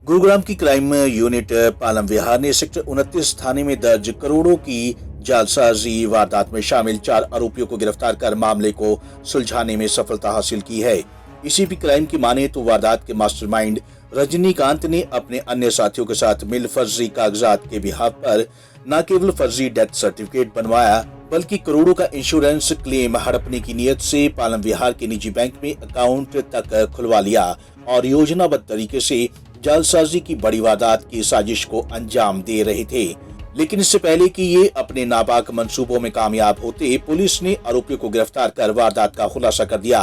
गुरुग्राम की crime unit Palam विहार ने sector 29 थाने में दर्ज करोड़ों की जालसाजी वारदात में शामिल 4 आरोपियों को गिरफ्तार कर मामले को सुलझाने में सफलता हासिल की है। एसीपी क्राइम की माने तो वारदात के मास्टरमाइंड रजनीकांत ने अपने अन्य साथियों के साथ मिल फर्जी कागजात के बिहाफ पर न केवल फर्जी डेथ सर्टिफिकेट बनवाया बल्कि करोड़ों का इंश्योरेंस क्लेम हड़पने की नीयत से पालम विहार के निजी बैंक में अकाउंट तक खुलवा लिया और योजनाबद्ध तरीके से जालसाजी की बड़ी वारदात की साजिश को अंजाम दे रहे थे। लेकिन इससे पहले कि ये अपने नापाक मंसूबों में कामयाब होते, पुलिस ने आरोपियों को गिरफ्तार कर वारदात का खुलासा कर दिया।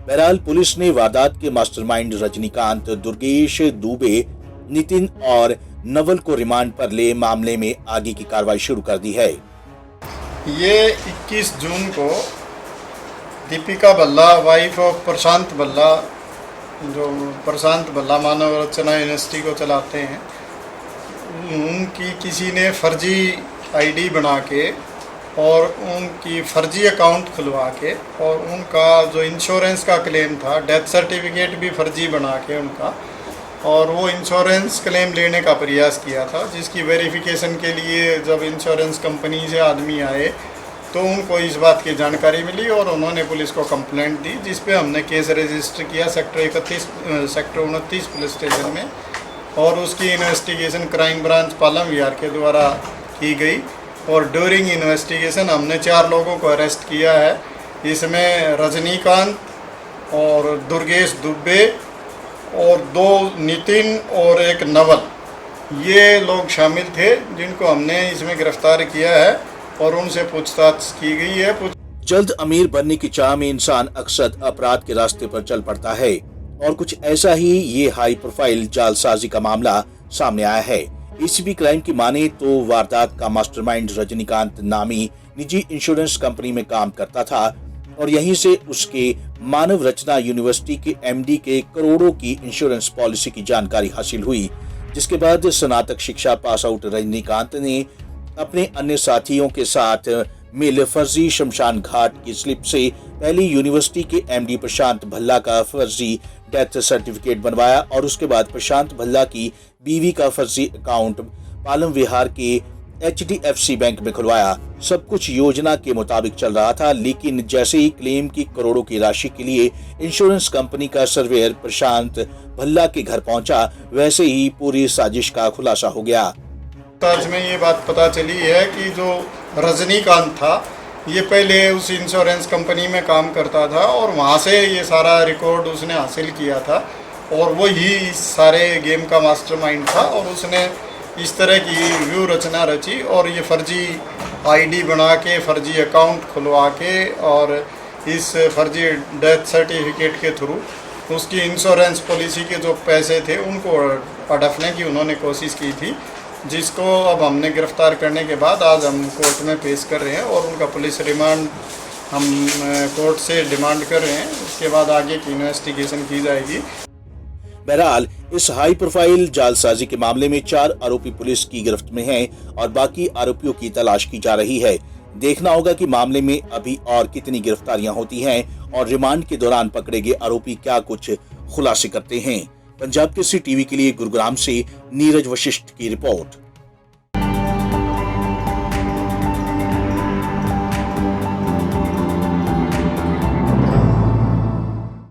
बहरहाल पुलिस ने वारदात के मास्टरमाइंड रजनीकांत, दुर्गेश दुबे, नितिन और नवल को रिमांड पर ले मामले में आगे की कार्रवाई शुरू कर दी है। ये 21 जून को दीपिका भल्ला, वाइफ ऑफ प्रशांत भल्ला, जो प्रशांत भल्ला मानव रचना यूनिवर्सिटी को चलाते हैं, उनकी किसी ने फर्जी आईडी बना के और उनकी फर्जी अकाउंट खुलवा के और उनका जो इंश्योरेंस का क्लेम था, डेथ सर्टिफिकेट भी फर्जी बना के उनका, और वो इंश्योरेंस क्लेम लेने का प्रयास किया था, जिसकी वेरिफिकेशन के लिए जब इंश्योरेंस कंपनी से आदमी आए तो उनको इस बात की जानकारी मिली और उन्होंने पुलिस को कंप्लेंट दी, जिस पे हमने केस रजिस्टर किया सेक्टर 29 पुलिस स्टेशन में, और उसकी इन्वेस्टिगेशन क्राइम ब्रांच पालम विहार के द्वारा की गई। और ड्यूरिंग इन्वेस्टिगेशन हमने 4 लोगों को अरेस्ट किया है। इसमें रजनीकांत और दुर्गेश दुबे और 2 नितिन और 1 नवल, ये लोग शामिल थे जिनको हमने इसमें गिरफ्तार किया है और उनसे पूछताछ की गई है। जल्द अमीर बनने की चाह में इंसान अक्सर अपराध के रास्ते पर चल पड़ता है और कुछ ऐसा ही ये हाई प्रोफाइल जालसाजी का मामला सामने आया है। एसीपी क्राइम की माने तो वारदात का मास्टरमाइंड रजनीकांत नामी निजी इंश्योरेंस कंपनी में काम करता था और यहीं से उसके मानव रचना यूनिवर्सिटी के एमडी के करोड़ों की इंश्योरेंस पॉलिसी की जानकारी हासिल हुई, जिसके बाद स्नातक शिक्षा पास आउट रजनीकांत ने अपने अन्य साथियों के साथ मिल फर्जी शमशान घाट की स्लिप से पहले यूनिवर्सिटी के एमडी प्रशांत भल्ला का फर्जी डेथ सर्टिफिकेट बनवाया और उसके बाद प्रशांत भल्ला की बीवी का फर्जी अकाउंट पालम विहार के HDFC बैंक में खुलवाया। सब कुछ योजना के मुताबिक चल रहा था, लेकिन जैसे ही क्लेम की करोड़ों की राशि के लिए इंश्योरेंस कंपनी का सर्वेयर प्रशांत भल्ला के घर पहुंचा, वैसे ही पूरी साजिश का खुलासा हो गया। आज में ये बात पता चली है कि जो रजनीकांत था, ये पहले उस इंश्योरेंस कंपनी में काम करता था और वहाँ से ये सारा रिकॉर्ड उसने हासिल किया था और वो ही इस सारे गेम का मास्टरमाइंड था और उसने इस तरह की व्यू रचना रची और ये फर्जी आईडी बना के, फर्जी अकाउंट खुलवा के और इस फर्जी डेथ सर्टिफिकेट के थ्रू उसकी इंश्योरेंस पॉलिसी के जो पैसे थे उनको हड़पने की उन्होंने कोशिश की थी, जिसको अब हमने गिरफ्तार करने के बाद आज हम कोर्ट में पेश कर रहे हैं और उनका पुलिस रिमांड हम कोर्ट से डिमांड कर रहे हैं। उसके बाद आगे की इन्वेस्टिगेशन की जाएगी। बहरहाल इस हाई प्रोफाइल जालसाजी के मामले में 4 आरोपी पुलिस की गिरफ्त में हैं और बाकी आरोपियों की तलाश की जा रही है। देखना होगा कि मामले में अभी और कितनी गिरफ्तारियां होती हैं और रिमांड के दौरान पकड़े गए आरोपी क्या कुछ खुलासे करते हैं। पंजाब केसरी टीवी के लिए गुरुग्राम से नीरज वशिष्ठ की रिपोर्ट।